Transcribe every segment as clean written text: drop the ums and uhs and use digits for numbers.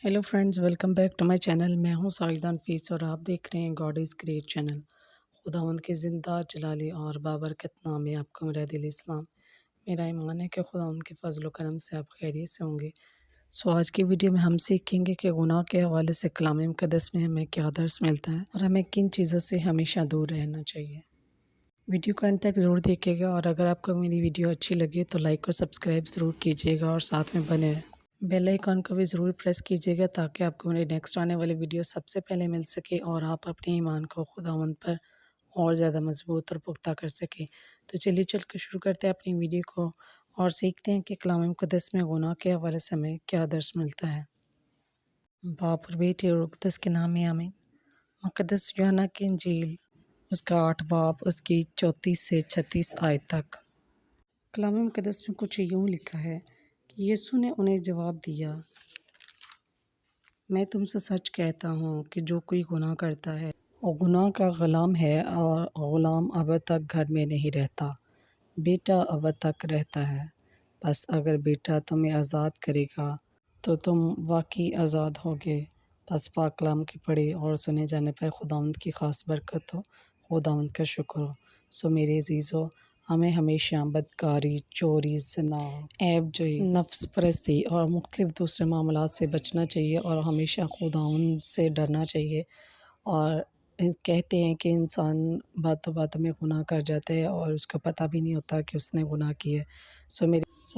Hello friends, welcome back to my channel. मैं हूं साजिदा नफीस और आप देख रहे हैं गॉड इज़ ग्रेट चैनल। खुदावंद के ज़िंदा जलाली और बाबरकत नाम में आपको मेरा दिली इस्लाम। मेरा ईमान है कि खुदावंद के फजल व करम से आप खैरियत से होंगे। आज की वीडियो में हम सीखेंगे कि गुनाह के हवाले से कलाम मुक़द्दस में हमें क्या दर्स मिलता है और हमें किन चीज़ों से हमेशा दूर रहना चाहिए। वीडियो को अंत तक ज़रूर देखिएगा और अगर आपको मेरी वीडियो अच्छी लगी तो लाइक और सब्सक्राइब ज़रूर कीजिएगा और साथ में बने बेल आइकन को भी ज़रूर प्रेस कीजिएगा ताकि आपको मेरी नेक्स्ट आने वाली वीडियो सबसे पहले मिल सके और आप अपने ईमान को खुदावंद पर और ज़्यादा मजबूत और पुख्ता कर सकें। तो चलिए चल कर शुरू करते हैं अपनी वीडियो को और सीखते हैं कि कलाम मुक़द्दस में गुनाह के हवाले से हमें क्या दर्स मिलता है। बाप और बेटे और मुक़द्दस के नाम में आमीन। मुक़द्दस यूहन्ना की इंजील उसका 8 बाब उसकी 34 से 36 आयत तक। कलाम मुक़द्दस में कुछ यूँ लिखा है कि यीशु ने उन्हें जवाब दिया, मैं तुमसे सच कहता हूँ कि जो कोई गुनाह करता है वो गुनाह का ग़ुलाम है और ग़ुलाम अब तक घर में नहीं रहता, बेटा अब तक रहता है। बस अगर बेटा तुम्हें आज़ाद करेगा तो तुम वाकई आज़ाद होगे। बस पाक कलाम के पढ़े और सुने जाने पर खुदावंद की ख़ास बरकत हो, खुदावंद का शुक्र हो। मेरे अज़ीज़ों, हमें हमेशा बदकारी, चोरी, ज़िना, ऐब जोई, नफ्स परस्ती और मुख्तलिफ़ दूसरे मामलात से बचना चाहिए और हमेशा खुदावंद से डरना चाहिए। और कहते हैं कि इंसान बातों बातों में गुनाह कर जाता है और उसको पता भी नहीं होता कि उसने गुनाह किया है।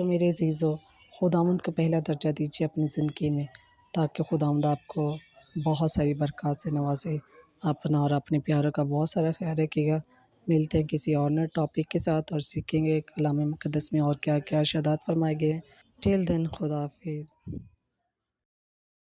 मेरे अज़ीज़ों, खुदावंद को पहला दर्जा दीजिए अपनी ज़िंदगी में ताकि खुदावंद आपको बहुत सारी बरक़ात से नवाज़े। अपना और अपने प्यारों का बहुत सारा ख्याल रखिएगा। मिलते हैं किसी और नए टॉपिक के साथ और सीखेंगे कलाम मुक़द्दस में और क्या क्या इरशादात फरमाए गए हैं। टिल देन खुदा हाफ़िज़।